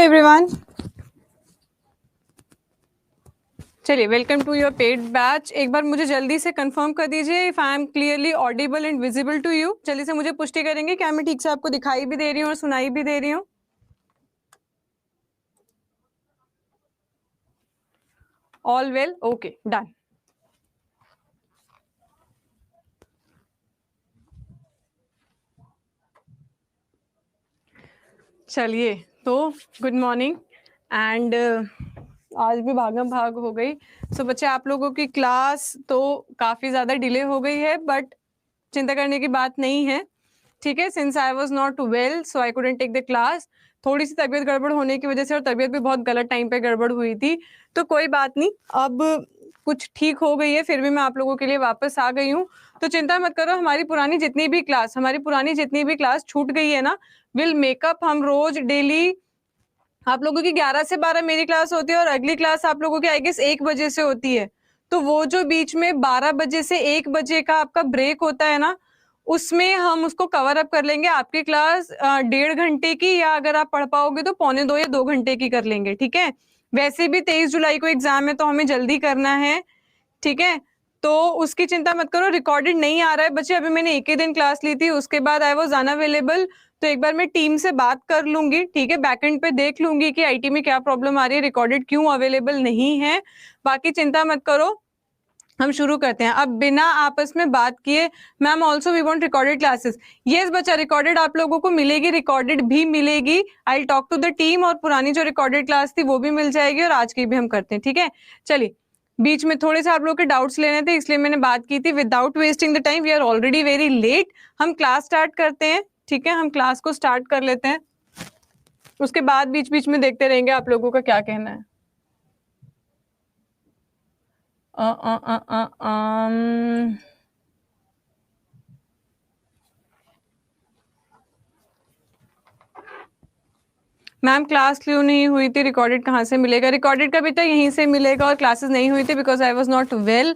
Everyone, चलिए welcome to your paid batch. एक बार मुझे जल्दी से कंफर्म कर दीजिए if I am clearly audible and visible to you. जल्दी से मुझे पुष्टि करेंगे क्या मैं ठीक से आपको दिखाई भी दे रही हूँ और सुनाई भी दे रही हूँ। All well, okay, done. चलिए तो गुड मॉर्निंग एंड आज भी भागम भाग हो गई। सो बच्चे, आप लोगों की क्लास तो काफ़ी ज़्यादा डिले हो गई है, बट चिंता करने की बात नहीं है, ठीक है। Since I was not well so I couldn't take the class. थोड़ी सी तबीयत गड़बड़ होने की वजह से, और तबीयत भी बहुत गलत टाइम पे गड़बड़ हुई थी, तो कोई बात नहीं, अब कुछ ठीक हो गई है। फिर भी मैं आप लोगों के लिए वापस आ गई हूँ, तो चिंता मत करो। हमारी पुरानी जितनी भी क्लास छूट गई है ना, विल मेकअप। हम रोज डेली आप लोगों की 11 से 12 मेरी क्लास होती है और अगली क्लास आप लोगों की आई गेस 1 बजे से होती है। तो वो जो बीच में 12 बजे से 1 बजे का आपका ब्रेक होता है ना, उसमें हम उसको कवर अप कर लेंगे। आपकी क्लास 1.5 घंटे की, या अगर आप पढ़ पाओगे तो 1.25 या 2 घंटे की कर लेंगे, ठीक है। वैसे भी 23 जुलाई को एग्जाम है तो हमें जल्दी करना है, ठीक है। तो उसकी चिंता मत करो। रिकॉर्डेड नहीं आ रहा है बच्चे, अभी मैंने एक ही दिन क्लास ली थी, उसके बाद आई वाज अनअवेलेबल। तो एक बार मैं टीम से बात कर लूंगी, ठीक है। बैकएंड पे देख लूंगी कि आईटी में क्या प्रॉब्लम आ रही है, रिकॉर्डेड क्यों अवेलेबल नहीं है। बाकी चिंता मत करो, हम शुरू करते हैं। अब बिना आपस में बात किए, ma'am also we want recorded classes. Yes बच्चा, रिकॉर्डेड आप लोगों को मिलेगी, रिकॉर्डेड भी मिलेगी। I talk to the team, और पुरानी जो रिकॉर्डेड क्लास थी वो भी मिल जाएगी, और आज की भी हम करते हैं, ठीक है। चलिए, बीच में थोड़े से आप लोगों के डाउट्स लेने थे, इसलिए मैंने बात की थी। Without wasting the time, we are already very late. हम क्लास स्टार्ट करते हैं, ठीक है। हम क्लास को स्टार्ट कर लेते हैं, उसके बाद बीच बीच में देखते रहेंगे आप लोगों का क्या कहना है। मैम क्लास क्यों नहीं हुई थी, रिकॉर्डेड कहाँ से मिलेगा? रिकॉर्डेड का बेटा यहीं से मिलेगा, और क्लासेस नहीं हुई थी because I was not well.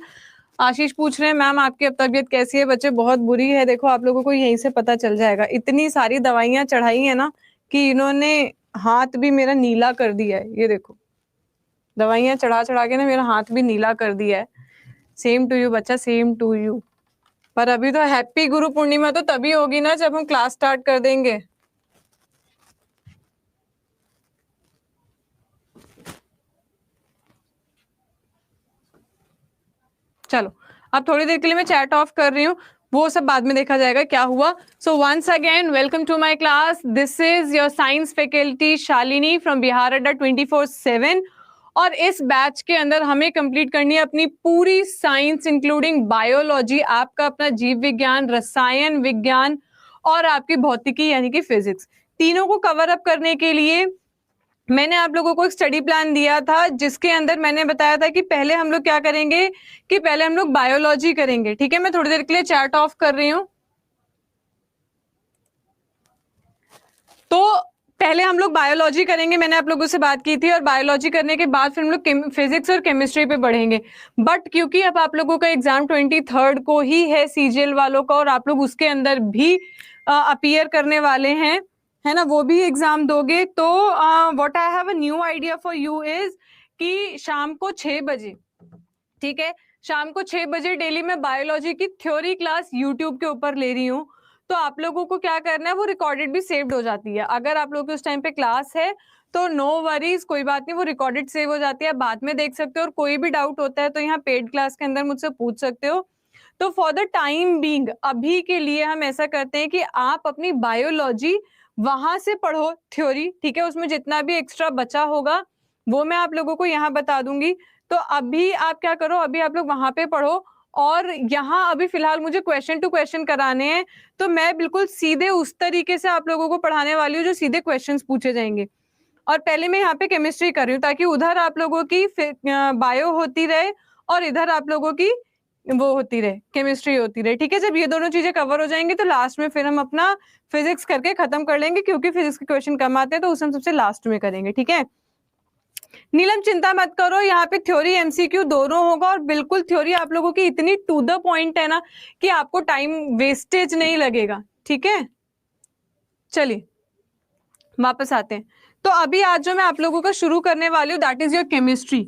Ashish पूछ रहे हैं मैम आपकी अब तबीयत कैसी है? बच्चे बहुत बुरी है। देखो आप लोगों को यहीं से पता चल जाएगा, इतनी सारी दवाइयां चढ़ाई है ना कि इन्होंने हाथ भी मेरा नीला कर दिया है। ये देखो, दवाइयां चढ़ा चढ़ा के ना मेरा हाथ भी नीला कर दिया है। सेम टू यू बच्चा, सेम टू यू। पर अभी तो हैप्पी गुरु पूर्णिमा तो तभी होगी ना जब हम क्लास स्टार्ट कर देंगे। चलो, अब थोड़ी देर के लिए मैं चैट ऑफ कर रही हूँ, वो सब बाद में देखा जाएगा क्या हुआ। So once again welcome to my class. This is your science faculty Shalini from Bihar Adda 24/7। और इस बैच के अंदर हमें कंप्लीट करनी है अपनी पूरी साइंस इंक्लूडिंग बायोलॉजी, आपका अपना जीव विज्ञान, रसायन विज्ञान और आपकी भौतिकी यानी कि फिजिक्स, तीनों को कवर अप करने के लिए मैंने आप लोगों को एक स्टडी प्लान दिया था, जिसके अंदर मैंने बताया था कि पहले हम लोग क्या करेंगे, कि पहले हम लोग बायोलॉजी करेंगे, ठीक है। मैं थोड़ी देर के लिए चैट ऑफ कर रही हूँ। तो पहले हम लोग बायोलॉजी करेंगे, मैंने आप लोगों से बात की थी, और बायोलॉजी करने के बाद फिर हम लोग फिजिक्स और केमिस्ट्री पे बढ़ेंगे। बट क्योंकि अब आप लोगों का एग्जाम 23 को ही है सीजीएल वालों का, और आप लोग उसके अंदर भी अपीयर करने वाले हैं, है ना, वो भी एग्जाम दोगे, तो what I have a new idea for you is कि शाम को 6 बजे, ठीक है, शाम को 6 बजे डेली मैं बायोलॉजी की थ्योरी क्लास यूट्यूब के ऊपर ले रही हूँ। तो आप लोगों को क्या करना है, वो रिकॉर्डेड भी सेव्ड हो जाती है। अगर आप लोगों की उस टाइम पे क्लास है तो नो वरीज, कोई बात नहीं, वो रिकॉर्डेड सेव हो जाती है, बाद में देख सकते हो। और कोई भी डाउट होता है तो यहाँ पेड क्लास के अंदर मुझसे पूछ सकते हो। तो फॉर द टाइम बीइंग, अभी के लिए हम ऐसा करते हैं कि आप अपनी बायोलॉजी वहां से पढ़ो थ्योरी, ठीक है। उसमें जितना भी एक्स्ट्रा बचा होगा वो मैं आप लोगों को यहाँ बता दूंगी। तो अभी आप क्या करो, अभी आप लोग वहां पे पढ़ो, और यहाँ अभी फिलहाल मुझे क्वेश्चन टू क्वेश्चन कराने हैं, तो मैं बिल्कुल सीधे उस तरीके से आप लोगों को पढ़ाने वाली हूँ जो सीधे क्वेश्चंस पूछे जाएंगे। और पहले मैं यहाँ पे केमिस्ट्री कर रही हूँ, ताकि उधर आप लोगों की बायो होती रहे और इधर आप लोगों की वो होती रहे, केमिस्ट्री होती रहे, ठीक है। जब ये दोनों चीजें कवर हो जाएंगी तो लास्ट में फिर हम अपना फिजिक्स करके खत्म कर लेंगे, क्योंकि फिजिक्स के क्वेश्चन कम आते हैं तो उसे हम सबसे लास्ट में करेंगे, ठीक है। नीलम चिंता मत करो, यहाँ पे थ्योरी एमसीक्यू दोनों होगा, और बिल्कुल थ्योरी आप लोगों की इतनी टू द पॉइंट है ना कि आपको टाइम वेस्टेज नहीं लगेगा, ठीक है। चलिए वापस आते हैं। तो अभी आज जो मैं आप लोगों का शुरू करने वाली हूँ दैट इज योर केमिस्ट्री,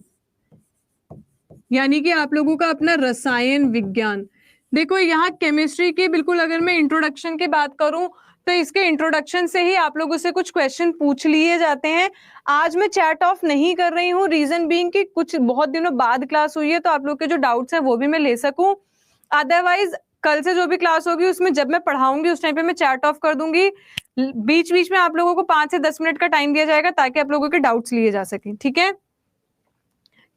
यानी कि आप लोगों का अपना रसायन विज्ञान। देखो यहाँ केमिस्ट्री की बिल्कुल अगर मैं इंट्रोडक्शन की बात करूं तो इसके इंट्रोडक्शन से ही आप लोगों से कुछ क्वेश्चन पूछ लिए जाते हैं। आज मैं चैट ऑफ नहीं कर रही हूँ, रीजन बीइंग कि कुछ बहुत दिनों बाद क्लास हुई है तो आप लोग के जो डाउट्स हैं वो भी मैं ले सकूं। अदरवाइज कल से जो भी क्लास होगी उसमें जब मैं पढ़ाऊंगी उस टाइम पे मैं चैट ऑफ कर दूंगी। बीच बीच में आप लोगों को 5 से 10 मिनट का टाइम दिया जाएगा ताकि आप लोगों के डाउट्स लिए जा सके। ठीक है,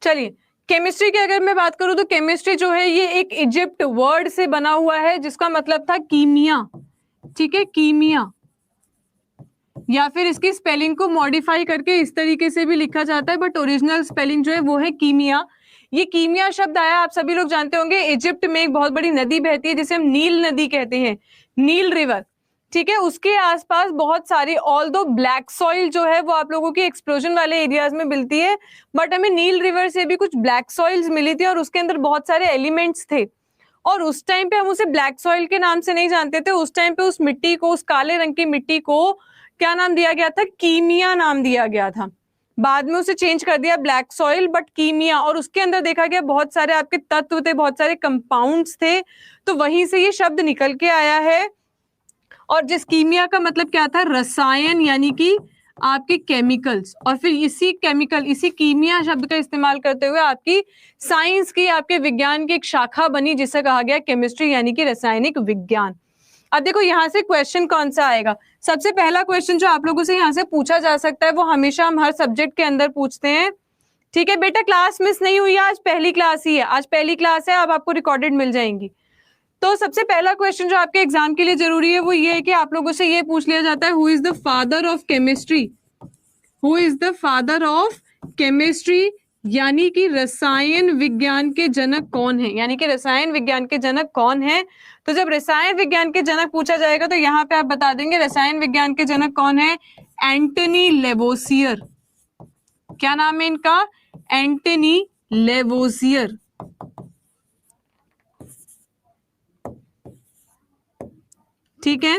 चलिए केमिस्ट्री की अगर मैं बात करूं तो केमिस्ट्री जो है ये एक इजिप्ट वर्ड से बना हुआ है जिसका मतलब था कीमिया। ठीक है, कीमिया, या फिर इसकी स्पेलिंग को मॉडिफाई करके इस तरीके से भी लिखा जाता है, बट ओरिजिनल स्पेलिंग जो है वो है कीमिया। ये कीमिया शब्द आया, आप सभी लोग जानते होंगे, इजिप्ट में एक बहुत बड़ी नदी बहती है जिसे हम नील नदी कहते हैं, नील रिवर। ठीक है, उसके आसपास बहुत सारी, ऑल दो ब्लैक सॉइल जो है वो आप लोगों की एक्सप्लोजन वाले एरियाज में मिलती है, बट हमें नील रिवर से भी कुछ ब्लैक सॉइल्स मिली थी और उसके अंदर बहुत सारे एलिमेंट्स थे। और उस टाइम पे हम उसे ब्लैक सॉइल के नाम से नहीं जानते थे, उस टाइम पे उस मिट्टी को, उस काले रंग की मिट्टी को क्या नाम दिया गया था? कीमिया नाम दिया गया था। बाद में उसे चेंज कर दिया ब्लैक सॉइल, बट कीमिया, और उसके अंदर देखा गया बहुत सारे आपके तत्व थे, बहुत सारे कंपाउंड्स थे, तो वहीं से ये शब्द निकल के आया है। और जिस कीमिया का मतलब क्या था? रसायन, यानी कि आपके केमिकल्स, और फिर इसी केमिकल, इसी कीमिया शब्द का इस्तेमाल करते हुए आपकी साइंस की, आपके विज्ञान की एक शाखा बनी जिसे कहा गया केमिस्ट्री, यानी कि रासायनिक विज्ञान। अब देखो यहाँ से क्वेश्चन कौन सा आएगा। सबसे पहला क्वेश्चन जो आप लोगों से यहाँ से पूछा जा सकता है वो हमेशा हम हर सब्जेक्ट के अंदर पूछते हैं। ठीक है बेटा, क्लास मिस नहीं हुई, आज पहली क्लास ही है, आज पहली क्लास है, अब आपको रिकॉर्डेड मिल जाएंगी। तो सबसे पहला क्वेश्चन जो आपके एग्जाम के लिए जरूरी है वो ये है कि आप लोगों से ये पूछ लिया जाता है, who is the father of chemistry? Who is the father of chemistry, यानी कि रसायन विज्ञान के जनक कौन है, यानी कि रसायन विज्ञान के जनक कौन है। तो जब रसायन विज्ञान के जनक पूछा जाएगा तो यहाँ पे आप बता देंगे रसायन विज्ञान के जनक कौन है? Antony Lavoisier. क्या नाम है इनका? Antony Lavoisier. ठीक है,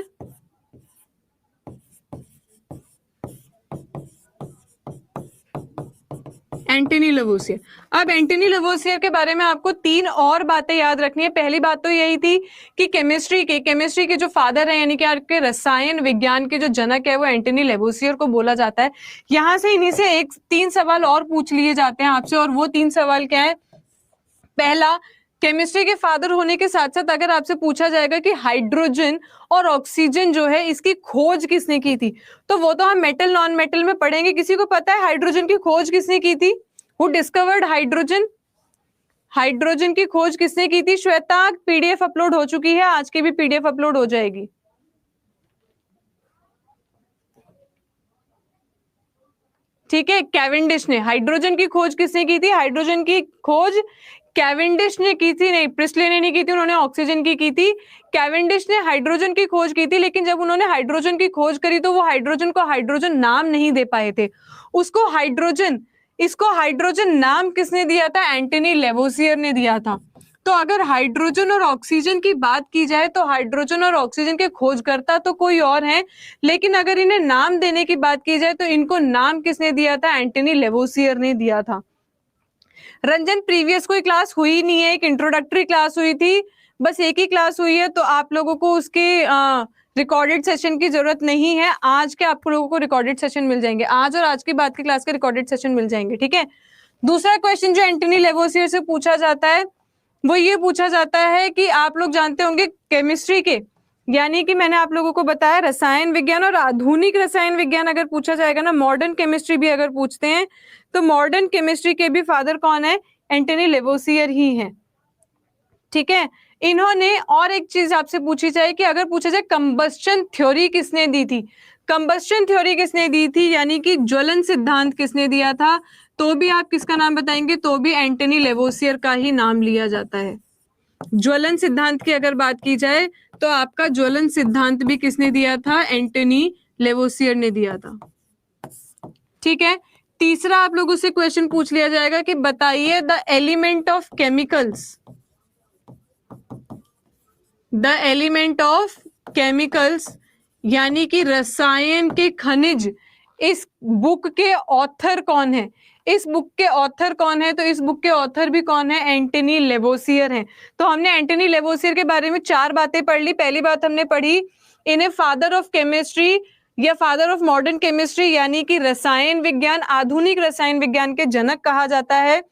एंटनी लेवोसियर। अब एंटनी लेवोसियर के बारे में आपको 3 और बातें याद रखनी है। पहली बात तो यही थी कि केमिस्ट्री के जो फादर है, यानी कि आपके रसायन विज्ञान के जो जनक है वो एंटनी लेवोसियर को बोला जाता है। यहां से इन्हीं से 3 सवाल और पूछ लिए जाते हैं आपसे, और वो 3 सवाल क्या है? पहला, केमिस्ट्री के फादर होने के साथ साथ अगर आपसे पूछा जाएगा कि हाइड्रोजन और ऑक्सीजन जो है इसकी खोज किसने की थी, तो वो तो हम मेटल नॉन मेटल में पढ़ेंगे। किसी को पता है हाइड्रोजन की खोज किसने की थी? Who discovered hydrogen? हाइड्रोजन की खोज किसने की थी? श्वेता, पीडीएफ अपलोड हो चुकी है, आज की भी पीडीएफ अपलोड हो जाएगी। ठीक है, कैवेंडिश ने। हाइड्रोजन की खोज किसने की थी? हाइड्रोजन की खोज कैवेंडिश ने की थी, नहीं प्रिस्टले ने नहीं की थी, उन्होंने ऑक्सीजन की थी। कैवेंडिश ने हाइड्रोजन की खोज की थी, लेकिन जब उन्होंने हाइड्रोजन की खोज करी तो वो हाइड्रोजन को हाइड्रोजन नाम नहीं दे पाए थे। उसको हाइड्रोजन, इसको हाइड्रोजन नाम किसने दिया था? एंटनी लेवोसियर ने दिया था। तो अगर हाइड्रोजन और ऑक्सीजन की बात की जाए तो हाइड्रोजन और ऑक्सीजन के खोजकर्ता तो कोई और हैं, लेकिन अगर इन्हें नाम देने की बात की जाए तो इनको नाम किसने दिया था? एंटनी लेवोसियर ने दिया था। रंजन, प्रीवियस कोई क्लास हुई नहीं है, एक इंट्रोडक्टरी क्लास हुई थी, बस एक ही क्लास हुई है, तो आप लोगों को उसके रिकॉर्डेड सेशन की जरूरत नहीं है। आज के आप लोगों को रिकॉर्डेड सेशन मिल जाएंगे, आज और आज की बाद की क्लास के रिकॉर्डेड सेशन मिल जाएंगे। ठीक है, दूसरा क्वेश्चन जो एंटनी लेवोसियर से पूछा जाता है वो ये पूछा जाता है कि आप लोग जानते होंगे केमिस्ट्री के, यानी कि मैंने आप लोगों को बताया रसायन विज्ञान और आधुनिक रसायन विज्ञान अगर पूछा जाएगा ना, मॉडर्न केमिस्ट्री भी अगर पूछते हैं तो मॉडर्न केमिस्ट्री के भी फादर कौन है? एंटनी लेवोसियर ही है। ठीक है, इन्होंने और एक चीज आपसे पूछी जाए कि अगर पूछा जाए कंबस्शन थ्योरी किसने दी थी, कंबस्शन थ्योरी किसने दी थी, यानी कि ज्वलन सिद्धांत किसने दिया था, तो भी आप किसका नाम बताएंगे? तो भी एंटनी लेवोसियर का ही नाम लिया जाता है। ज्वलन सिद्धांत की अगर बात की जाए तो आपका ज्वलन सिद्धांत भी किसने दिया था? एंटनी लेवोसियर ने दिया था। ठीक है, तीसरा आप लोगों से क्वेश्चन पूछ लिया जाएगा कि बताइए the element of chemicals, the element of chemicals, यानी कि रसायन के खनिज, इस बुक के ऑथर कौन है? इस बुक के ऑथर कौन है? तो इस बुक के ऑथर भी कौन है? एंटनी लेवोसियर हैं। तो हमने एंटनी लेवोसियर के बारे में 4 बातें पढ़ ली। पहली बात हमने पढ़ी, इन्हें फादर ऑफ केमिस्ट्री या फादर ऑफ मॉडर्न केमिस्ट्री यानी कि रसायन विज्ञान, आधुनिक रसायन विज्ञान के जनक कहा जाता है।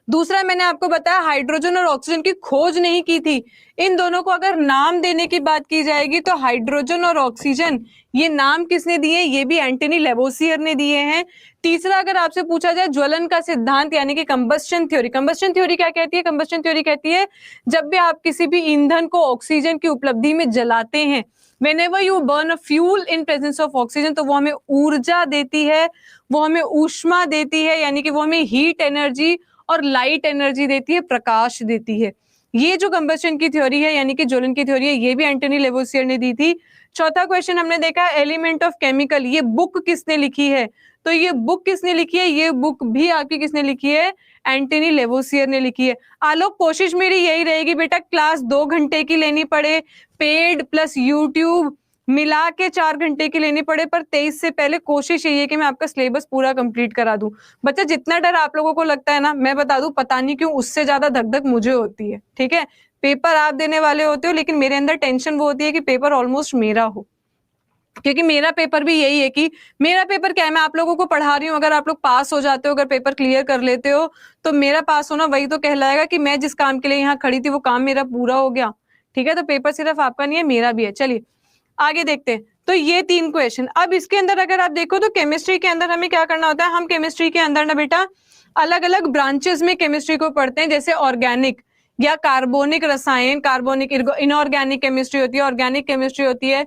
दूसरा मैंने आपको बताया हाइड्रोजन और ऑक्सीजन की खोज नहीं की थी। इन दोनों को अगर नाम देने की बात की जाएगी तो हाइड्रोजन और ऑक्सीजन ये नाम किसने दिए? ये भी एंटनी लेवोसियर ने दिए हैं। तीसरा अगर आपसे पूछा जाए ज्वलन का सिद्धांत यानी कि कंबस्शन थ्योरी, कंबस्शन थ्योरी क्या कहती है? कंबस्शन थ्योरी कहती है जब भी आप किसी भी ईंधन को ऑक्सीजन की उपलब्धि में जलाते हैं, whenever you burn a fuel in presence of oxygen, तो वो हमें ऊर्जा देती है, वो हमें ऊष्मा देती है, यानी कि वो हमें हीट एनर्जी और लाइट एनर्जी देती है, प्रकाश देती है। ये जो कंबस्शन की थ्योरी है यानी कि ज्वलन की थ्योरी है, ये भी एंटनी लेवोसियर ने दी थी। चौथा क्वेश्चन हमने देखा एलिमेंट ऑफ केमिकल, ये बुक किसने लिखी है? तो ये बुक किसने लिखी है? ये बुक भी आपकी किसने लिखी है? एंटनी लेवोसियर ने लिखी है। आलोक, कोशिश मेरी यही रहेगी बेटा, क्लास 2 घंटे की लेनी पड़े, पेड प्लस यूट्यूब मिला के 4 घंटे की लेनी पड़े, पर 23 से पहले कोशिश यही है कि मैं आपका सिलेबस पूरा कंप्लीट करा दूं। बच्चा जितना डर आप लोगों को लगता है ना, मैं बता दूं, पता नहीं क्यों उससे ज्यादा धक धक मुझे होती है। ठीक है, पेपर आप देने वाले होते हो, लेकिन मेरे अंदर टेंशन वो होती है कि पेपर ऑलमोस्ट मेरा हो, क्योंकि मेरा पेपर भी यही है कि मेरा पेपर क्या है, मैं आप लोगों को पढ़ा रही हूँ, अगर आप लोग पास हो जाते हो, अगर पेपर क्लियर कर लेते हो, तो मेरा पास होना वही तो कहलाएगा कि मैं जिस काम के लिए यहाँ खड़ी थी वो काम मेरा पूरा हो गया। ठीक है, तो पेपर सिर्फ आपका नहीं है, मेरा भी है। चलिए आगे देखते हैं। तो ये 3 क्वेश्चन। अब इसके अंदर अगर आप देखो तो केमिस्ट्री के अंदर हमें क्या करना होता है, हम केमिस्ट्री के अंदर ना बेटा अलग अलग ब्रांचेस में केमिस्ट्री को पढ़ते हैं, जैसे ऑर्गेनिक या कार्बोनिक रसायन, कार्बोनिक इनऑर्गेनिक केमिस्ट्री होती है, ऑर्गेनिक केमिस्ट्री होती है,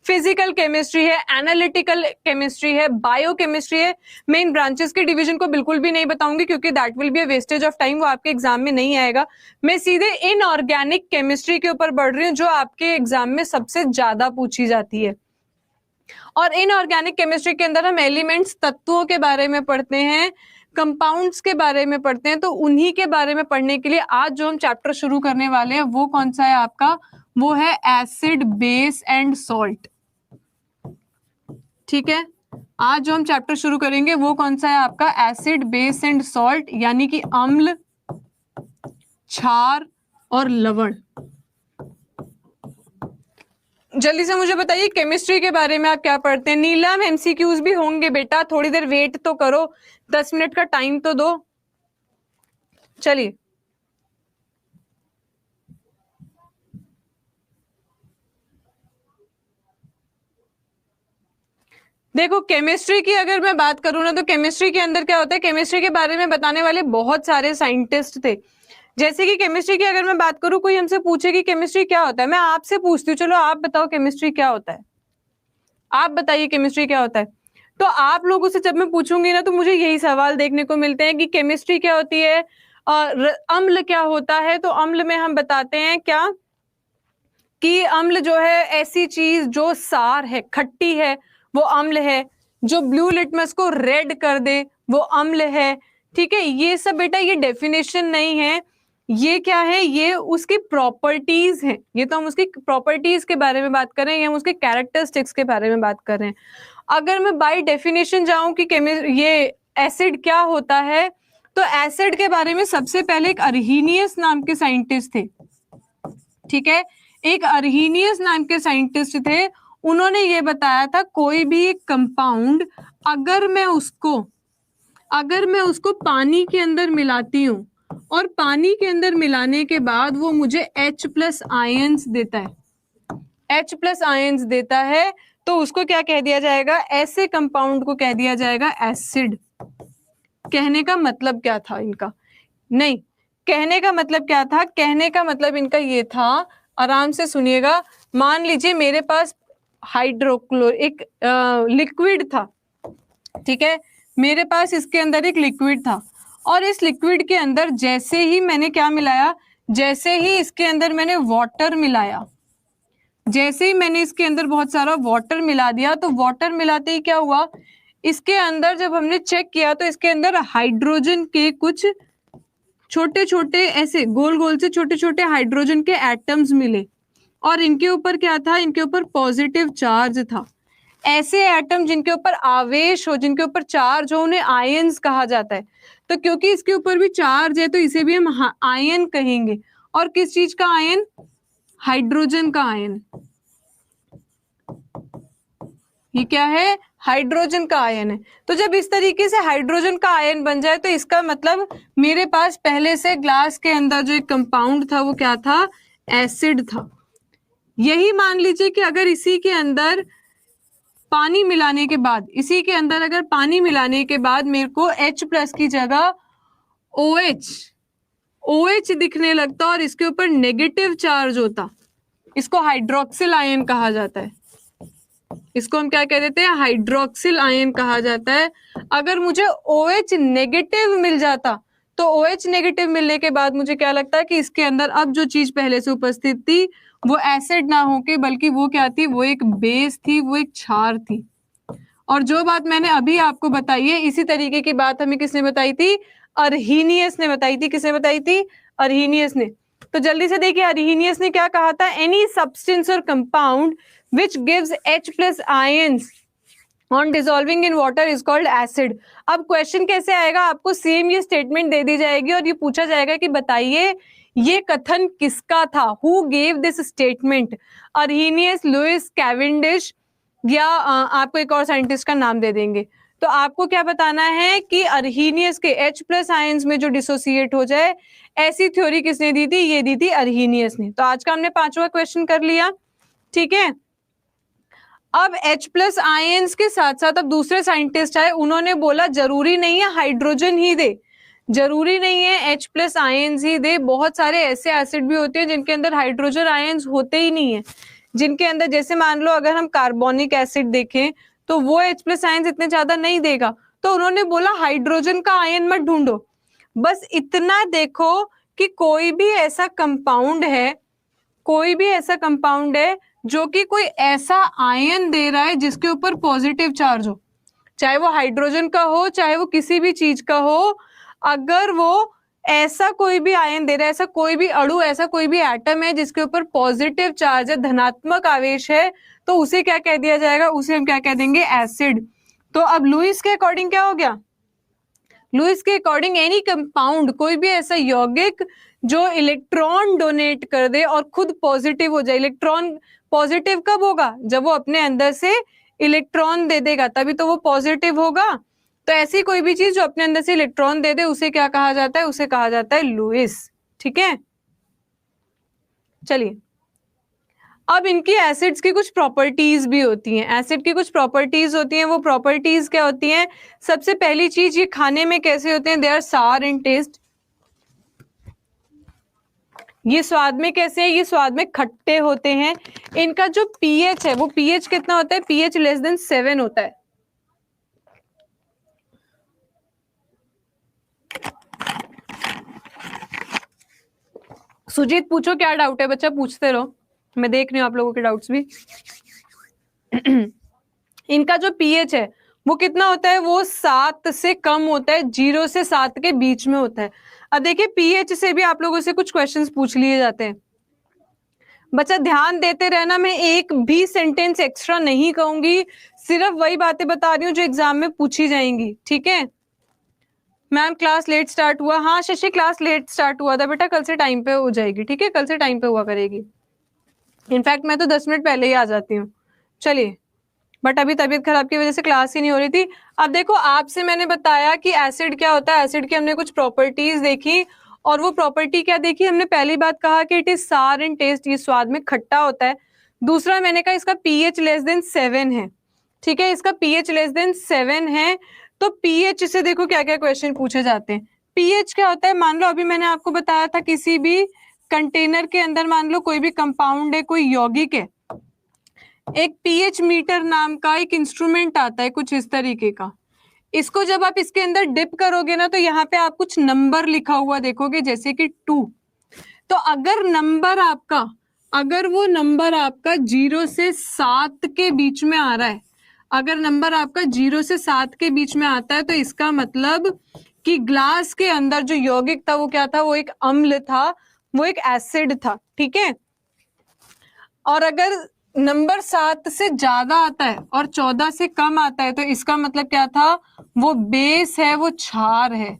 फिजिकल केमिस्ट्री है, एनालिटिकल केमिस्ट्री है, बायोकेमिस्ट्री है। मैं इन ब्रांचेस के डिवीजन को बिल्कुल भी नहीं बताऊंगी क्योंकि that will be a wastage of time, वो आपके एग्जाम में नहीं आएगा। मैं सीधे इनऑर्गेनिक केमिस्ट्री के ऊपर बढ़ रही हूँ जो आपके एग्जाम में सबसे ज्यादा पूछी जाती है। और इनऑर्गेनिक केमिस्ट्री के अंदर हम एलिमेंट्स, तत्वों के बारे में पढ़ते हैं, कंपाउंड्स के बारे में पढ़ते हैं। तो उन्हीं के बारे में पढ़ने के लिए आज जो हम चैप्टर शुरू करने वाले हैं वो कौन सा है आपका? वो है एसिड, बेस एंड सॉल्ट। ठीक है, आज जो हम चैप्टर शुरू करेंगे वो कौन सा है आपका? एसिड, बेस एंड सॉल्ट, यानी कि अम्ल, क्षार और लवण। जल्दी से मुझे बताइए केमिस्ट्री के बारे में आप क्या पढ़ते हैं? नीलम, एमसीक्यूज भी होंगे बेटा, थोड़ी देर वेट तो करो, 10 मिनट का टाइम तो दो। चलिए देखो, केमिस्ट्री की अगर मैं बात करूं ना, तो केमिस्ट्री के अंदर क्या होता है, केमिस्ट्री के बारे में बताने वाले बहुत सारे साइंटिस्ट थे। जैसे कि केमिस्ट्री की अगर मैं बात करूं, कोई हमसे पूछे कि केमिस्ट्री क्या होता है, मैं आपसे पूछती हूँ, चलो आप बताओ केमिस्ट्री क्या होता है, आप बताइए केमिस्ट्री क्या होता है। तो आप लोगों से जब मैं पूछूंगी ना, तो मुझे यही सवाल देखने को मिलते हैं कि केमिस्ट्री क्या होती है, अम्ल क्या होता है। तो अम्ल में हम बताते हैं क्या कि अम्ल जो है ऐसी चीज जो सार है, खट्टी है, वो अम्ल है। जो ब्लू लिटमस को रेड कर दे वो अम्ल है। ठीक है, ये सब बेटा ये डेफिनेशन नहीं है, ये क्या है, ये उसकी प्रॉपर्टीज हैं। ये तो हम उसकी प्रॉपर्टीज के बारे में बात कर रहे हैं, हम उसके कैरेक्टरिस्टिक्स के बारे में बात कर रहे हैं। अगर मैं बाय डेफिनेशन जाऊं कि ये एसिड क्या होता है, तो एसिड के बारे में सबसे पहले एक अर्हीनियस नाम के साइंटिस्ट थे। ठीक है, एक अर्हीनियस नाम के साइंटिस्ट थे, उन्होंने ये बताया था कोई भी एक कंपाउंड अगर मैं उसको पानी के अंदर मिलाती हूँ और पानी के अंदर मिलाने के बाद वो मुझे H+ आयंस देता है, H+ आयंस देता है, तो उसको क्या कह दिया जाएगा? ऐसे कंपाउंड को कह दिया जाएगा एसिड। कहने का मतलब क्या था इनका? नहीं, कहने का मतलब क्या था? कहने का मतलब इनका ये था, आराम से सुनिएगा। मान लीजिए मेरे पास एक लिक्विड था, ठीक है, मेरे पास इसके अंदर एक लिक्विड था, और इस लिक्विड के अंदर जैसे ही मैंने क्या मिलाया, जैसे ही इसके अंदर मैंने वाटर मिलाया, जैसे ही मैंने इसके अंदर बहुत सारा वाटर मिला दिया, तो वाटर मिलाते ही क्या हुआ, इसके अंदर जब हमने चेक किया तो इसके अंदर हाइड्रोजन के कुछ छोटे छोटे ऐसे गोल गोल से छोटे छोटे हाइड्रोजन के एटम्स मिले, और इनके ऊपर क्या था, इनके ऊपर पॉजिटिव चार्ज था। ऐसे एटम जिनके ऊपर आवेश हो, जिनके ऊपर चार्ज हो, उन्हें आयंस कहा जाता है। तो क्योंकि इसके ऊपर भी चार्ज है तो इसे भी हम आयन कहेंगे। और किस चीज का आयन? हाइड्रोजन का आयन। ये क्या है? हाइड्रोजन का आयन है। तो जब इस तरीके से हाइड्रोजन का आयन बन जाए तो इसका मतलब मेरे पास पहले से ग्लास के अंदर जो एक कंपाउंड था वो क्या था? एसिड था। यही मान लीजिए कि अगर इसी के अंदर पानी मिलाने के बाद, इसी के अंदर अगर पानी मिलाने के बाद मेरे को H+ की जगह OH दिखने लगता और इसके ऊपर नेगेटिव चार्ज होता, इसको हाइड्रोक्सिल आयन कहा जाता है। इसको हम क्या कह देते हैं? हाइड्रोक्सिल आयन कहा जाता है। अगर मुझे OH नेगेटिव मिल जाता तो OH नेगेटिव मिलने के बाद मुझे क्या लगता है कि इसके अंदर अब जो चीज पहले से उपस्थित थी वो एसिड ना होके बल्कि वो क्या थी? वो एक बेस थी, वो एक क्षार थी। और जो बात मैंने अभी आपको बताई है इसी तरीके की बात हमें किसने बताई थी? अर्हीनियस ने बताई थी। किसने बताई थी? अर्हीनियस ने। तो जल्दी से देखिए अर्हीनियस ने क्या कहा था? एनी सब्सटेंस और compound which gives H+ ions on dissolving in water is called acid। अब क्वेश्चन कैसे आएगा? आपको सेम ये स्टेटमेंट दे दी जाएगी और ये पूछा जाएगा कि बताइए ये कथन किसका था? Who gave this statement? Arrhenius, Lewis, Cavendish या आपको एक और साइंटिस्ट का नाम दे देंगे। तो आपको क्या बताना है कि अर्हीनियस के H+ आयंस में जो डिसोसिएट हो जाए ऐसी थ्योरी किसने दी थी? ये दी थी अर्हीनियस ने। तो आज का हमने 5वां क्वेश्चन कर लिया, ठीक है। अब H+ आयंस के साथ साथ अब दूसरे साइंटिस्ट आए, उन्होंने बोला जरूरी नहीं है हाइड्रोजन ही दे, जरूरी नहीं है H+ आयंस ही दे, बहुत सारे ऐसे एसिड भी होते हैं जिनके अंदर हाइड्रोजन आयंस होते ही नहीं है, जिनके अंदर जैसे मान लो अगर हम कार्बोनिक एसिड देखें तो वो H+ आयंस इतने ज्यादा नहीं देगा। तो उन्होंने बोला हाइड्रोजन का आयन मत ढूंढो, बस इतना देखो कि कोई भी ऐसा कंपाउंड है, कोई भी ऐसा कंपाउंड है जो कि कोई ऐसा आयन दे रहा है जिसके ऊपर पॉजिटिव चार्ज हो, चाहे वो हाइड्रोजन का हो चाहे वो किसी भी चीज का हो। अगर वो ऐसा कोई भी आयन दे रहा है, ऐसा कोई भी अणु, ऐसा कोई भी एटम है जिसके ऊपर पॉजिटिव चार्ज है, धनात्मक आवेश है, तो उसे क्या कह दिया जाएगा? उसे हम क्या कह देंगे? एसिड। तो अब लुईस के अकॉर्डिंग क्या हो गया? लुईस के अकॉर्डिंग एनी कंपाउंड, कोई भी ऐसा यौगिक जो इलेक्ट्रॉन डोनेट कर दे और खुद पॉजिटिव हो जाए। इलेक्ट्रॉन पॉजिटिव कब होगा? जब वो अपने अंदर से इलेक्ट्रॉन दे देगा, तभी तो वो पॉजिटिव होगा। तो ऐसी कोई भी चीज जो अपने अंदर से इलेक्ट्रॉन दे दे उसे क्या कहा जाता है? उसे कहा जाता है लुईस, ठीक है। चलिए अब इनकी एसिड्स की कुछ प्रॉपर्टीज भी होती हैं, एसिड की कुछ प्रॉपर्टीज होती हैं। वो प्रॉपर्टीज क्या होती हैं? सबसे पहली चीज, ये खाने में कैसे होते हैं? दे आर सार इन टेस्ट। ये स्वाद में कैसे है? ये स्वाद में खट्टे होते हैं। इनका जो पीएच है वो पीएच कितना होता है? पीएच <7 होता है। सुजीत पूछो क्या डाउट है? बच्चा पूछते रहो, मैं देख रही हूँ आप लोगों के डाउट्स भी। इनका जो पीएच है वो कितना होता है? वो 7 से कम होता है, 0 से 7 के बीच में होता है। अब देखिए पीएच से भी आप लोगों से कुछ क्वेश्चंस पूछ लिए जाते हैं। बच्चा ध्यान देते रहना, मैं एक भी सेंटेंस एक्स्ट्रा नहीं कहूंगी, सिर्फ वही बातें बता रही हूँ जो एग्जाम में पूछी जाएंगी, ठीक है। मैम क्लास लेट स्टार्ट हुआ। हाँ शशि क्लास लेट स्टार्ट हुआ था बेटा, कल से टाइम पे हो जाएगी, ठीक है, कल से टाइम पे हुआ करेगी। इनफैक्ट मैं तो 10 मिनट पहले ही आ जाती हूँ। चलिए, बट अभी तबीयत खराब की वजह से क्लास ही नहीं हो रही थी। अब देखो आपसे मैंने बताया कि एसिड क्या होता है, एसिड की हमने कुछ प्रॉपर्टीज देखी, और वो प्रॉपर्टी क्या देखी हमने? पहली बात कहा कि इट इज सार इन टेस्ट, ये स्वाद में खट्टा होता है। दूसरा मैंने कहा इसका पीएच <7 है, ठीक है, इसका पीएच <7 है। तो पीएच से देखो क्या क्या क्वेश्चन पूछे जाते हैं। पीएच क्या होता है? मान लो अभी मैंने आपको बताया था किसी भी कंटेनर के अंदर मान लो कोई भी कंपाउंड है, कोई यौगिक है, एक पीएच मीटर नाम का एक इंस्ट्रूमेंट आता है कुछ इस तरीके का। इसको जब आप इसके अंदर डिप करोगे ना तो यहाँ पे आप कुछ नंबर लिखा हुआ देखोगे जैसे कि 2। तो अगर नंबर आपका, अगर वो नंबर आपका 0 से 7 के बीच में आ रहा है, अगर नंबर आपका 0 से 7 के बीच में आता है तो इसका मतलब कि ग्लास के अंदर जो यौगिक था वो क्या था? वो एक अम्ल था, वो एक एसिड था, ठीक है। और अगर नंबर 7 से ज्यादा आता है और 14 से कम आता है, तो इसका मतलब क्या था, वो बेस है, वो क्षार है।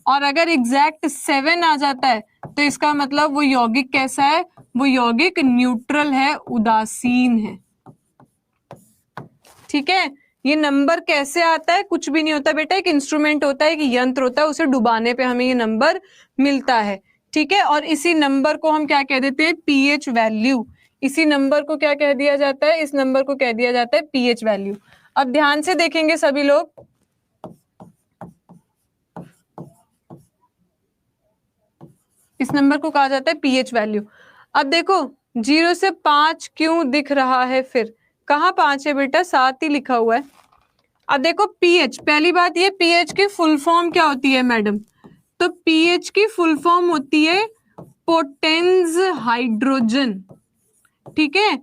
और अगर एग्जैक्ट 7 आ जाता है तो इसका मतलब वो यौगिक कैसा है, वो यौगिक न्यूट्रल है, उदासीन है। ठीक है, ये नंबर कैसे आता है, कुछ भी नहीं होता बेटा, एक इंस्ट्रूमेंट होता है, एक यंत्र होता है, उसे डुबाने पे हमें ये नंबर मिलता है। ठीक है, और इसी नंबर को हम क्या कह देते हैं, पीएच वैल्यू। इसी नंबर को क्या कह दिया जाता है, इस नंबर को कह दिया जाता है पीएच वैल्यू। अब ध्यान से देखेंगे सभी लोग, इस नंबर को कहा जाता है पीएच वैल्यू। अब देखो 0 से 5 क्यों दिख रहा है, फिर कहाँ 5 है बेटा, 7 ही लिखा हुआ है। अब देखो पीएच, पहली बात ये, पीएच की फुल फॉर्म क्या होती है मैडम, तो पीएच की फुल फॉर्म होती है पोटेंस हाइड्रोजन। ठीक है,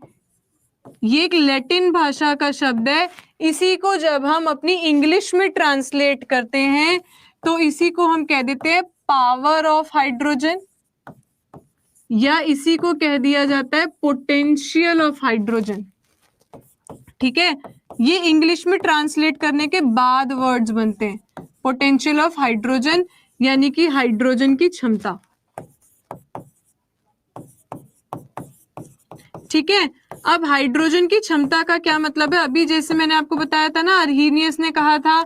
ये एक लैटिन भाषा का शब्द है। इसी को जब हम अपनी इंग्लिश में ट्रांसलेट करते हैं तो इसी को हम कह देते हैं पावर ऑफ हाइड्रोजन, या इसी को कह दिया जाता है पोटेंशियल ऑफ हाइड्रोजन। ठीक है, ये इंग्लिश में ट्रांसलेट करने के बाद वर्ड्स बनते हैं, पोटेंशियल ऑफ हाइड्रोजन यानी कि हाइड्रोजन की क्षमता। ठीक है, अब हाइड्रोजन की क्षमता का क्या मतलब है, अभी जैसे मैंने आपको बताया था ना, अर्हीनियस ने कहा था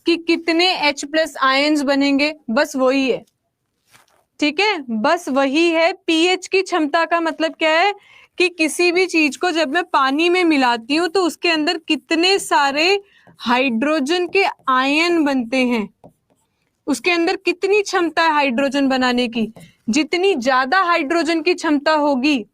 कि कितने H+ आयंस बनेंगे, बस वही है। ठीक है, बस वही है। पीएच की क्षमता का मतलब क्या है कि किसी भी चीज को जब मैं पानी में मिलाती हूं तो उसके अंदर कितने सारे हाइड्रोजन के आयन बनते हैं, उसके अंदर कितनी क्षमता है हाइड्रोजन बनाने की। जितनी ज्यादा हाइड्रोजन की क्षमता होगी,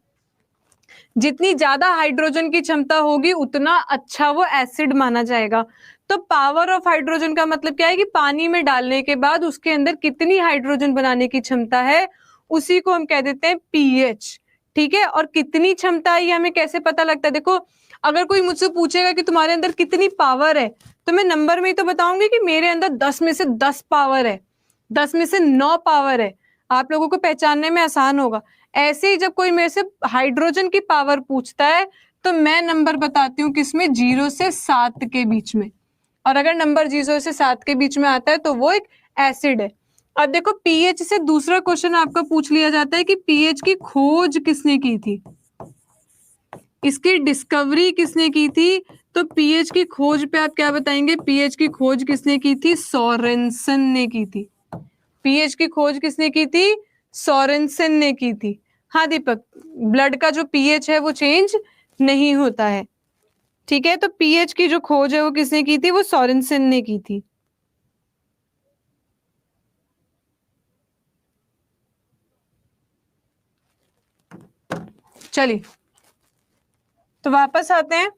जितनी ज्यादा हाइड्रोजन की क्षमता होगी उतना अच्छा वो एसिड माना जाएगा। तो पावर ऑफ हाइड्रोजन का मतलब क्या है कि पानी में डालने के बाद उसके अंदर कितनी हाइड्रोजन बनाने की क्षमता है, उसी को हम कह देते हैं पीएच। ठीक है, और कितनी क्षमता है ये हमें कैसे पता लगता है, देखो अगर कोई मुझसे पूछेगा कि तुम्हारे अंदर कितनी पावर है, तो मैं नंबर में ही तो बताऊंगी कि मेरे अंदर 10 में से 10 पावर है, 10 में से 9 पावर है। आप लोगों को पहचानने में आसान होगा। ऐसे ही जब कोई मेरे से हाइड्रोजन की पावर पूछता है तो मैं नंबर बताती हूँ किसमें, 0 से 7 के बीच में। और अगर नंबर 0 से 7 के बीच में आता है तो वो एक एसिड है। अब देखो पीएच से दूसरा क्वेश्चन आपका पूछ लिया जाता है कि पीएच की खोज किसने की थी, इसकी डिस्कवरी किसने की थी। तो पीएच की खोज पे आप क्या बताएंगे, पीएच की खोज किसने की थी, सोरेनसन ने की थी। पीएच की खोज किसने की थी, सोरेनसन ने की थी। हाँ दीपक, ब्लड का जो पीएच है वो चेंज नहीं होता है। ठीक है, तो पीएच की जो खोज है वो किसने की थी, वो सोरेनसन ने की थी। चलिए तो वापस आते हैं।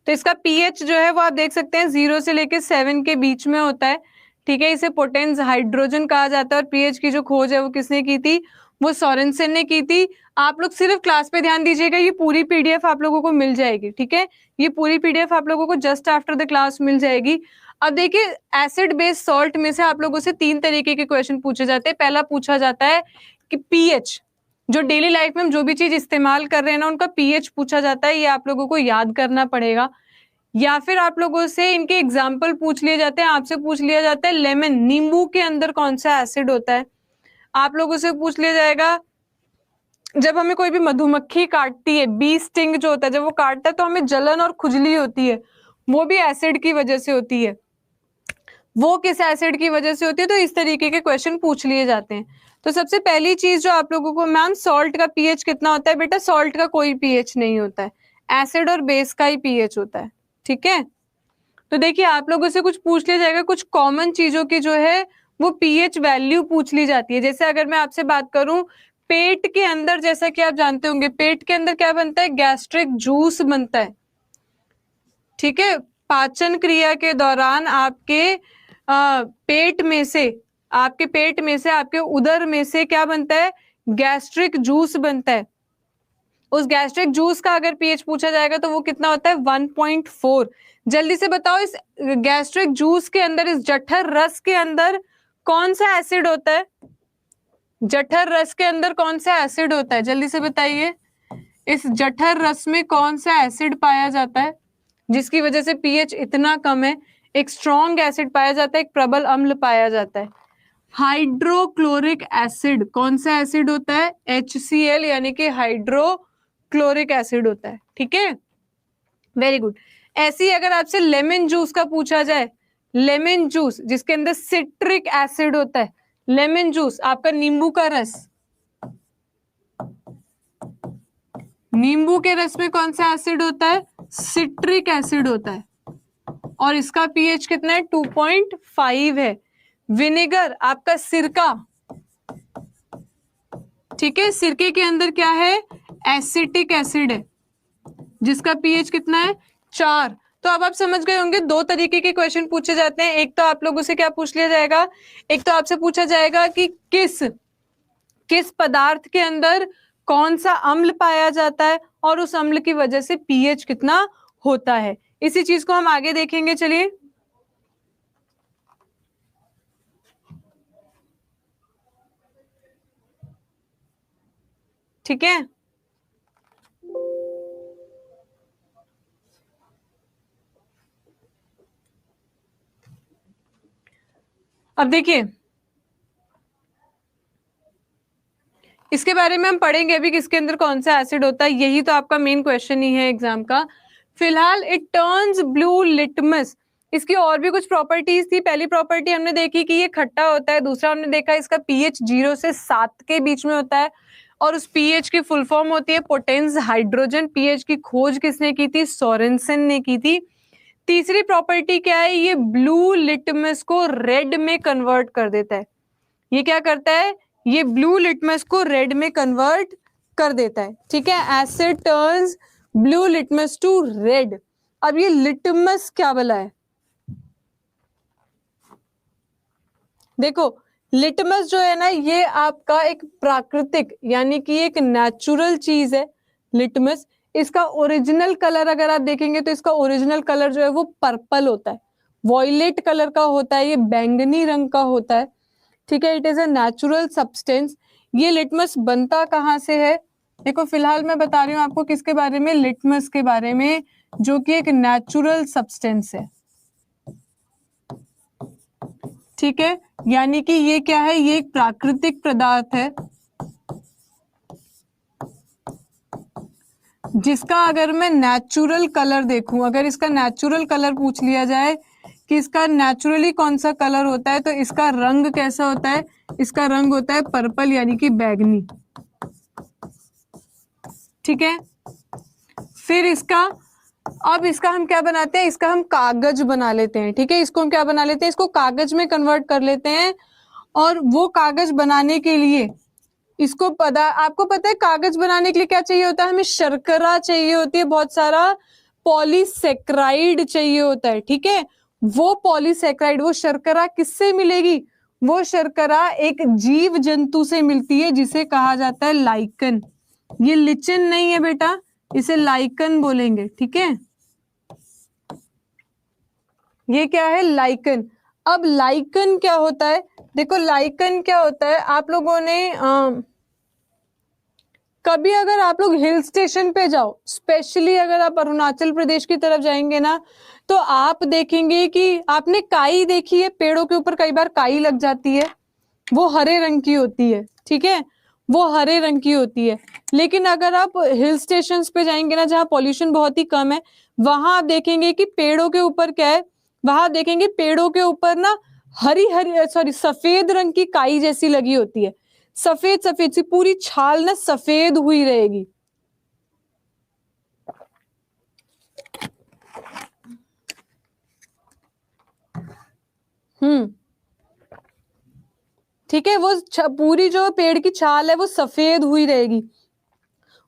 तो इसका पीएच जो है वो आप देख सकते हैं 0 से लेके 7 के बीच में होता है। ठीक है, इसे पोटेंस हाइड्रोजन कहा जाता है। और पीएच की जो खोज है वो किसने की थी, वो सोरेनसन ने की थी। आप लोग सिर्फ क्लास पे ध्यान दीजिएगा, ये पूरी पीडीएफ आप लोगों को मिल जाएगी। ठीक है, ये पूरी पीडीएफ आप लोगों को जस्ट आफ्टर द क्लास मिल जाएगी। अब देखिए एसिड बेस्ड सॉल्ट में से आप लोगों से 3 तरीके के क्वेश्चन पूछे जाते हैं। पहला पूछा जाता है कि पीएच, जो डेली लाइफ में हम जो भी चीज इस्तेमाल कर रहे हैं ना उनका पीएच पूछा जाता है, ये आप लोगों को याद करना पड़ेगा। या फिर आप लोगों से इनके एग्जाम्पल पूछ लिए जाते हैं, आपसे पूछ लिया जाता है लेमन, नींबू के अंदर कौन सा एसिड होता है। आप लोगों से पूछ लिया जाएगा जब हमें कोई भी मधुमक्खी काटती है, बी स्टिंग जो होता है, जब वो काटता है तो हमें जलन और खुजली होती है, वो भी एसिड की वजह से होती है। वो किस एसिड की वजह से होती है, तो इस तरीके के क्वेश्चन पूछ लिए जाते हैं। तो सबसे पहली चीज जो आप लोगों को, मैम सॉल्ट का पीएच कितना होता है, बेटा सॉल्ट का कोई पीएच नहीं होता है, एसिड और बेस का ही पीएच होता है। ठीक है, तो देखिए आप लोगों से कुछ पूछ लिया जाएगा, कुछ कॉमन चीजों की जो है वो पीएच वैल्यू पूछ ली जाती है। जैसे अगर मैं आपसे बात करूं, पेट के अंदर, जैसा कि आप जानते होंगे, पेट के अंदर क्या बनता है, गैस्ट्रिक जूस बनता है। ठीक है, पाचन क्रिया के दौरान आपके पेट में से, आपके पेट में से, आपके उदर में से क्या बनता है, गैस्ट्रिक जूस बनता है। उस गैस्ट्रिक जूस का अगर पीएच पूछा जाएगा तो वो कितना होता है, 1.4। जल्दी से बताओ, इस गैस्ट्रिक जूस के अंदर, इस जठर रस के अंदर कौन सा एसिड होता है, जठर रस के अंदर कौन सा एसिड होता है, जल्दी से बताइए। इस जठर रस में कौन सा एसिड पाया जाता है जिसकी वजह से पीएच इतना कम है? एक स्ट्रॉन्ग एसिड पाया जाता है, एक प्रबल अम्ल पाया जाता है। Hydrochloric acid. कौन सा एसिड होता है? HCl, यानी कि हाइड्रोक्लोरिक एसिड होता है। ठीक है, वेरी गुड। ऐसे ही अगर आपसे लेमन जूस का पूछा जाए, लेमन जूस जिसके अंदर सिट्रिक एसिड होता है, लेमन जूस आपका नींबू का रस, नींबू के रस में कौन सा एसिड होता है? सिट्रिक एसिड होता है, और इसका पीएच कितना है? 2.5 है। विनेगर आपका सिरका, ठीक है, सिरके के अंदर क्या है? एसिटिक एसिड है, जिसका पीएच कितना है? 4। तो अब आप समझ गए होंगे दो तरीके के क्वेश्चन पूछे जाते हैं। एक तो आप लोगों से क्या पूछ लिया जाएगा, एक तो आपसे पूछा जाएगा कि किस पदार्थ के अंदर कौन सा अम्ल पाया जाता है और उस अम्ल की वजह से पीएच कितना होता है। इसी चीज को हम आगे देखेंगे। चलिए, ठीक है। अब देखिए, इसके बारे में हम पढ़ेंगे अभी किसके अंदर कौन सा एसिड होता है, यही तो आपका मेन क्वेश्चन ही है एग्जाम का। फिलहाल इट टर्न्स ब्लू लिटमस। इसकी और भी कुछ प्रॉपर्टीज थी। पहली प्रॉपर्टी हमने देखी कि ये खट्टा होता है, दूसरा हमने देखा इसका पीएच 0 से 7 के बीच में होता है, और उस पीएच की फुल फॉर्म होती है पोटेंस हाइड्रोजन। पीएच की खोज किसने की थी? सोरेनसन ने की थी। तीसरी प्रॉपर्टी क्या है? ये ब्लू लिटमस को रेड में कन्वर्ट कर देता है। ये क्या करता है? ये ब्लू लिटमस को रेड में कन्वर्ट कर देता है। ठीक है, acid turns blue litmus to red. अब ये लिटमस क्या बोला है? देखो, लिटमस जो है ना, ये आपका एक प्राकृतिक यानी कि एक नेचुरल चीज है। लिटमस, इसका ओरिजिनल कलर अगर आप देखेंगे तो इसका ओरिजिनल कलर जो है वो पर्पल होता है, वॉयलेट कलर का होता है, ये बैंगनी रंग का होता है। ठीक है, it is a natural substance. ये लिटमस बनता कहाँ से है? देखो, फिलहाल मैं बता रही हूँ आपको किसके बारे में? लिटमस के बारे में, जो कि एक नेचुरल सब्सटेंस है। ठीक है, यानी कि ये क्या है? ये एक प्राकृतिक पदार्थ है जिसका अगर मैं नेचुरल कलर देखूं, अगर इसका नेचुरल कलर पूछ लिया जाए कि इसका नेचुरली कौन सा कलर होता है, तो इसका रंग कैसा होता है? इसका रंग होता है पर्पल, यानी कि बैगनी। ठीक है, फिर अब इसका हम क्या बनाते हैं? इसका हम कागज बना लेते हैं। ठीक है, इसको हम क्या बना लेते हैं? इसको कागज में कन्वर्ट कर लेते हैं, और वो कागज बनाने के लिए आपको पता है कागज बनाने के लिए क्या चाहिए होता है? हमें शर्करा चाहिए होती है, बहुत सारा पॉलीसेक्राइड चाहिए होता है। ठीक है, वो पॉलीसेक्राइड, वो शर्करा किससे मिलेगी? वो शर्करा एक जीव जंतु से मिलती है जिसे कहा जाता है लाइकन। ये लिचन नहीं है बेटा, इसे लाइकन बोलेंगे। ठीक है, ये क्या है? लाइकन। अब लाइकन क्या होता है? देखो, लाइकन क्या होता है, आप लोगों ने कभी अगर आप लोग हिल स्टेशन पे जाओ, स्पेशली अगर आप अरुणाचल प्रदेश की तरफ जाएंगे ना, तो आप देखेंगे कि आपने काई देखी है, पेड़ों के ऊपर कई बार काई लग जाती है, वो हरे रंग की होती है। ठीक है, वो हरे रंग की होती है। लेकिन अगर आप हिल स्टेशन पे जाएंगे ना, जहाँ पॉल्यूशन बहुत ही कम है, वहां आप देखेंगे कि पेड़ों के ऊपर क्या है? वहां देखेंगे पेड़ों के ऊपर ना सफेद रंग की काई जैसी लगी होती है। सफेद सफेद सी पूरी छाल ना सफेद हुई रहेगी। ठीक है, वो पूरी जो पेड़ की छाल है वो सफेद हुई रहेगी।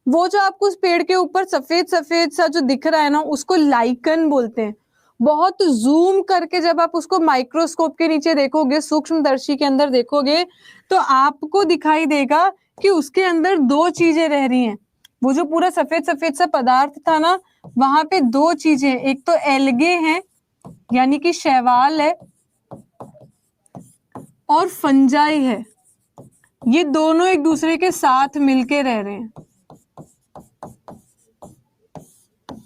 वो जो आपको उस पेड़ के ऊपर सफेद सफेद सा जो दिख रहा है ना, उसको लाइकन बोलते हैं। बहुत जूम करके जब आप उसको माइक्रोस्कोप के नीचे देखोगे, सूक्ष्मदर्शी के अंदर देखोगे, तो आपको दिखाई देगा कि उसके अंदर दो चीजें रह रही हैं। वो जो पूरा सफेद सफेद सा पदार्थ था ना, वहां पे दो चीजें, एक तो एल्गे हैं यानी कि शैवाल है, और फंजाई है। ये दोनों एक दूसरे के साथ मिलके रह रहे हैं।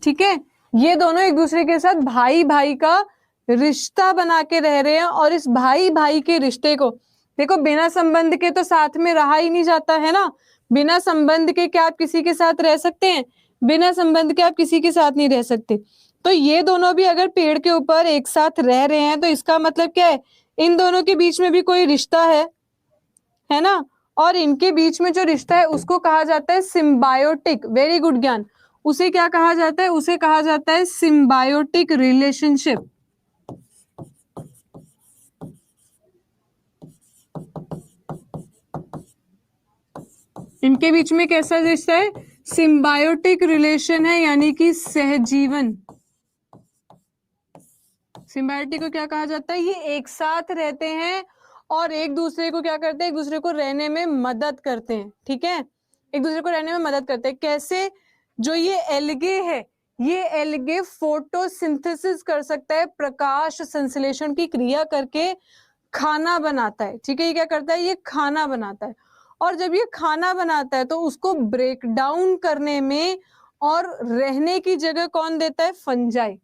ठीक है, ये दोनों एक दूसरे के साथ भाई भाई का रिश्ता बना के रह रहे हैं, और इस भाई भाई के रिश्ते को देखो, बिना संबंध के तो साथ में रहा ही नहीं जाता है ना। बिना संबंध के क्या आप किसी के साथ रह सकते हैं? बिना संबंध के आप किसी के साथ नहीं रह सकते। तो ये दोनों भी अगर पेड़ के ऊपर एक साथ रह रहे हैं तो इसका मतलब क्या है? इन दोनों के बीच में भी कोई रिश्ता है ना। और इनके बीच में जो रिश्ता है उसको कहा जाता है सिम्बायोटिक। वेरी गुड ज्ञान। उसे क्या कहा जाता है? उसे कहा जाता है सिम्बायोटिक रिलेशनशिप। इनके बीच में कैसा रिश्ता है? सिम्बायोटिक रिलेशन है, यानी कि सहजीवन। सिम्बायोटिक को क्या कहा जाता है? ये एक साथ रहते हैं और एक दूसरे को क्या करते हैं? एक दूसरे को रहने में मदद करते हैं। ठीक है, एक दूसरे को रहने में मदद करते हैं। कैसे? जो ये एल्गे है, ये एल्गे फोटोसिंथेसिस कर सकता है, प्रकाश संश्लेषण की क्रिया करके खाना बनाता है। ठीक है, ये क्या करता है? ये खाना बनाता है। और जब ये खाना बनाता है तो उसको ब्रेक डाउन करने में और रहने की जगह कौन देता है? फंजाई।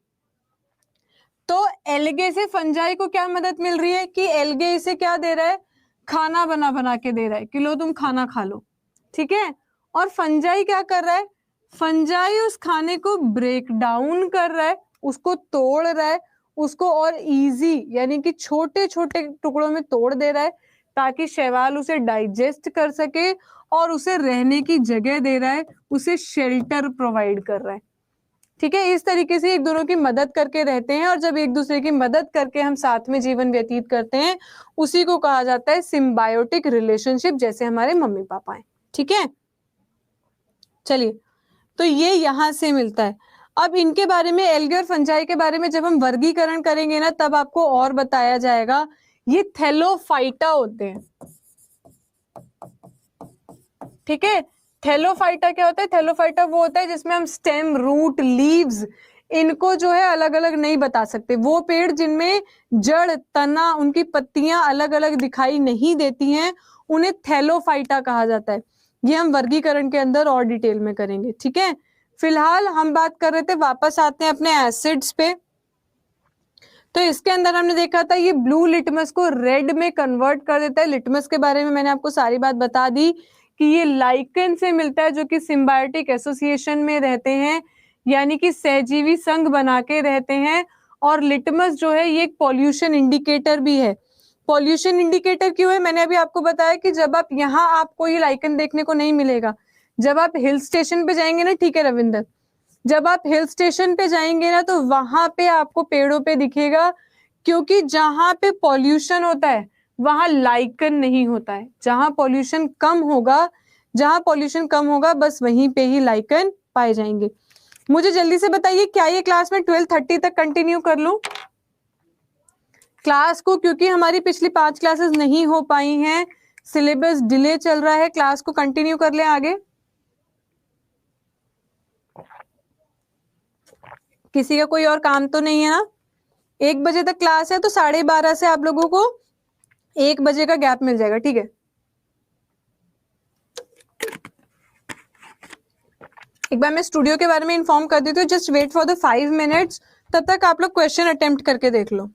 तो एल्गे से फंजाई को क्या मदद मिल रही है कि एल्गे इसे क्या दे रहा है? खाना बना बना के दे रहा है कि लो तुम खाना खा लो। ठीक है, और फंजाई क्या कर रहा है? फंजाई उस खाने को ब्रेक डाउन कर रहा है, उसको तोड़ रहा है, उसको और इजी यानी कि छोटे छोटे टुकड़ों में तोड़ दे रहा है ताकि शैवाल उसे डाइजेस्ट कर सके, और उसे रहने की जगह दे रहा है, उसे शेल्टर प्रोवाइड कर रहा है। ठीक है, इस तरीके से एक दोनों की मदद करके रहते हैं, और जब एक दूसरे की मदद करके हम साथ में जीवन व्यतीत करते हैं उसी को कहा जाता है सिम्बायोटिक रिलेशनशिप, जैसे हमारे मम्मी पापा हैं। ठीक है, चलिए, तो ये यहां से मिलता है। अब इनके बारे में, एल्गे और फंजाई के बारे में जब हम वर्गीकरण करेंगे ना तब आपको और बताया जाएगा। ये थैलोफाइटा होते हैं। ठीक है, थैलोफाइटा क्या होता है? थैलोफाइटा वो होता है जिसमें हम स्टेम, रूट, लीव्स इनको जो है अलग अलग नहीं बता सकते। वो पेड़ जिनमें जड़, तना, उनकी पत्तियां अलग अलग दिखाई नहीं देती हैं उन्हें थैलोफाइटा कहा जाता है। ये हम वर्गीकरण के अंदर और डिटेल में करेंगे। ठीक है, फिलहाल हम बात कर रहे थे, वापस आते हैं अपने एसिड्स पे। तो इसके अंदर हमने देखा था ये ब्लू लिटमस को रेड में कन्वर्ट कर देता है। लिटमस के बारे में मैंने आपको सारी बात बता दी कि ये लाइकन से मिलता है जो कि सिम्बायोटिक एसोसिएशन में रहते हैं, यानी कि सहजीवी संघ बना के रहते हैं। और लिटमस जो है ये एक पॉल्यूशन इंडिकेटर भी है। पॉल्यूशन इंडिकेटर क्यों है? मैंने अभी आपको बताया कि जब आप यहाँ, आपको ये लाइकन देखने को नहीं मिलेगा। जब आप हिल स्टेशन पे जाएंगे ना, ठीक है रविंदर, जब आप हिल स्टेशन पे जाएंगे ना तो वहां पे आपको पेड़ों पे दिखेगा, क्योंकि जहां पे पॉल्यूशन होता है वहां लाइकन नहीं होता है। जहां पॉल्यूशन कम होगा, जहां पॉल्यूशन कम होगा बस वहीं पे ही लाइकन पाए जाएंगे। मुझे जल्दी से बताइए, क्या ये क्लास में 12:30 तक कंटिन्यू कर लूं क्लास को? क्योंकि हमारी पिछली 5 क्लासेस नहीं हो पाई हैं, सिलेबस डिले चल रहा है। क्लास को कंटिन्यू कर लें आगे? किसी का कोई और काम तो नहीं है ना? 1 बजे तक क्लास है तो 12:30 से आप लोगों को 1 बजे का गैप मिल जाएगा। ठीक है, एक बार मैं स्टूडियो के बारे में इन्फॉर्म कर देती हूँ। Just wait for the 5 minutes, तब तक आप लोग क्वेश्चन अटेम्प्ट करके देख लो।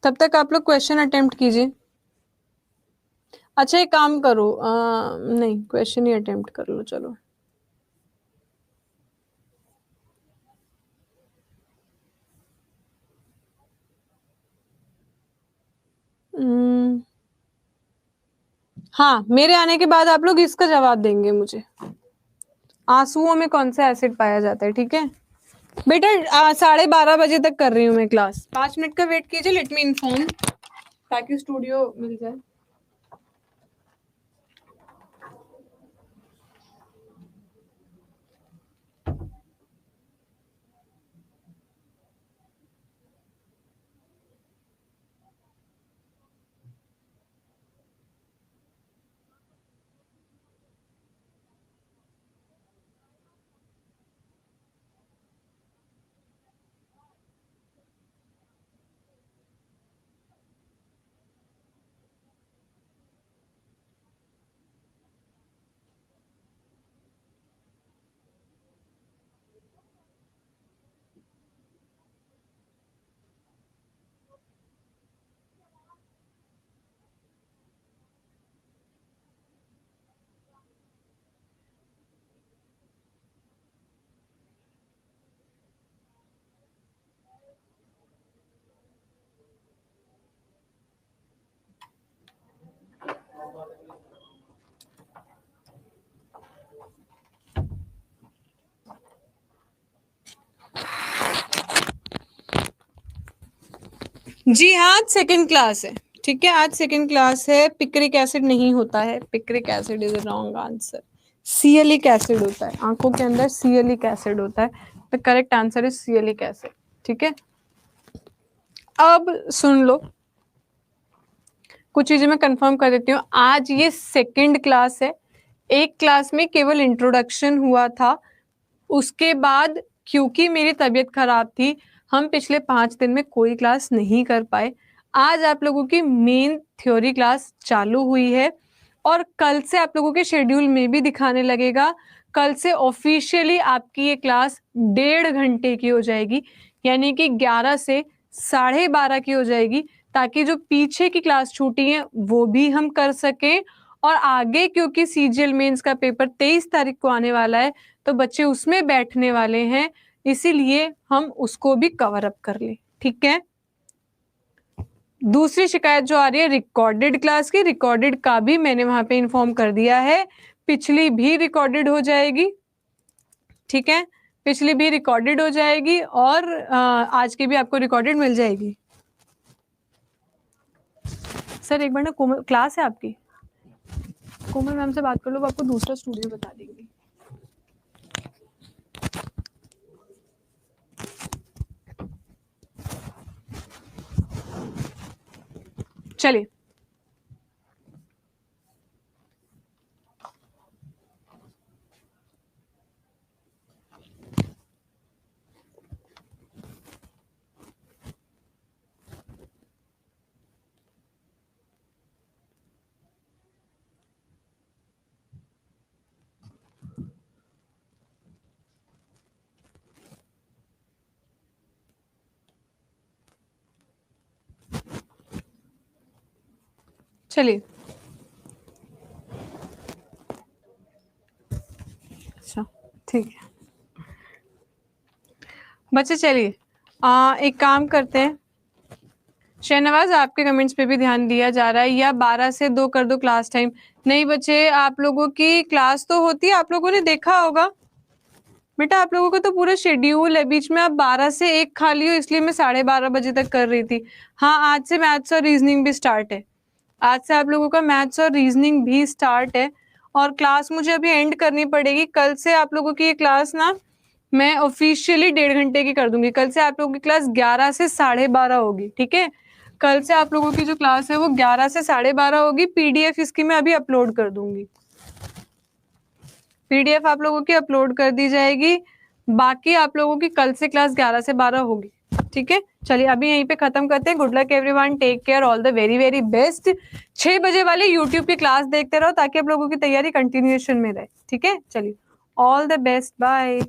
तब तक आप लोग क्वेश्चन अटेम्प्ट कीजिए। अच्छा एक काम करो, नहीं क्वेश्चन ही अटेम्प्ट कर लो। चलो हाँ, मेरे आने के बाद आप लोग इसका जवाब देंगे मुझे, आंसुओं में कौन सा एसिड पाया जाता है। ठीक है बेटा, 12:30 बजे तक कर रही हूँ मैं क्लास। 5 मिनट का वेट कीजिए, लेट मी इन्फॉर्म, ताकि स्टूडियो मिल जाए। जी हाँ, आज सेकंड क्लास है, ठीक है, आज सेकंड क्लास है। पिक्रिक एसिड नहीं होता है, picric acid is wrong answer. Sialic acid होता है, आंखों के अंदर सियलिक एसिड होता है। The correct answer is sialic acid, ठीक है। अब सुन लो, कुछ चीजें मैं कंफर्म कर देती हूँ। आज ये सेकंड क्लास है, एक क्लास में केवल इंट्रोडक्शन हुआ था, उसके बाद क्योंकि मेरी तबीयत खराब थी, हम पिछले 5 दिन में कोई क्लास नहीं कर पाए। आज आप लोगों की मेन थ्योरी क्लास चालू हुई है और कल से आप लोगों के शेड्यूल में भी दिखाने लगेगा। कल से ऑफिशियली आपकी ये क्लास 1.5 घंटे की हो जाएगी, यानी कि 11 से 12:30 की हो जाएगी, ताकि जो पीछे की क्लास छूटी है वो भी हम कर सकें। और आगे क्योंकि सीजीएल मेंस का पेपर 23 तारीख को आने वाला है, तो बच्चे उसमें बैठने वाले हैं, इसीलिए हम उसको भी कवर अप कर लें, ठीक है। दूसरी शिकायत जो आ रही है रिकॉर्डेड क्लास की, रिकॉर्डेड का भी मैंने वहां पे इन्फॉर्म कर दिया है, पिछली भी रिकॉर्डेड हो जाएगी, ठीक है, पिछली भी रिकॉर्डेड हो जाएगी और आज की भी आपको रिकॉर्डेड मिल जाएगी। सर एक बार ना कोमल क्लास है आपकी, कोमल मैम से बात कर लो, वो आपको दूसरा स्टूडियो बता देंगे। चलिए, चलिए, अच्छा ठीक है बच्चे, चलिए एक काम करते हैं, शहनवाज आपके कमेंट्स पे भी ध्यान दिया जा रहा है, या 12 से 2 कर दो क्लास टाइम। नहीं बच्चे, आप लोगों की क्लास तो होती है, आप लोगों ने देखा होगा बेटा, आप लोगों का तो पूरा शेड्यूल है, बीच में आप 12 से 1 खाली हो, इसलिए मैं 12:30 बजे तक कर रही थी। हाँ, आज से मैथ्स और रीजनिंग भी स्टार्ट है, आज से आप लोगों का मैथ्स और रीजनिंग भी स्टार्ट है, और क्लास मुझे अभी एंड करनी पड़ेगी। कल से आप लोगों की ये क्लास ना मैं ऑफिशियली 1.5 घंटे की कर दूंगी। कल से आप लोगों की क्लास 11 से 12:30 होगी, ठीक है। कल से आप लोगों की जो क्लास है वो 11 से 12:30 होगी। पीडीएफ इसकी मैं अभी अपलोड कर दूंगी, पीडीएफ आप लोगों की अपलोड कर दी जाएगी। बाकी आप लोगों की कल से क्लास 11 से 12 होगी, ठीक है। चलिए अभी यहीं पे खत्म करते हैं। Good luck everyone, take care, all the very very best. 6 बजे वाले यूट्यूब की क्लास देखते रहो ताकि आप लोगों की तैयारी कंटिन्यूएशन में रहे, ठीक है। चलिए, ऑल द बेस्ट, बाय।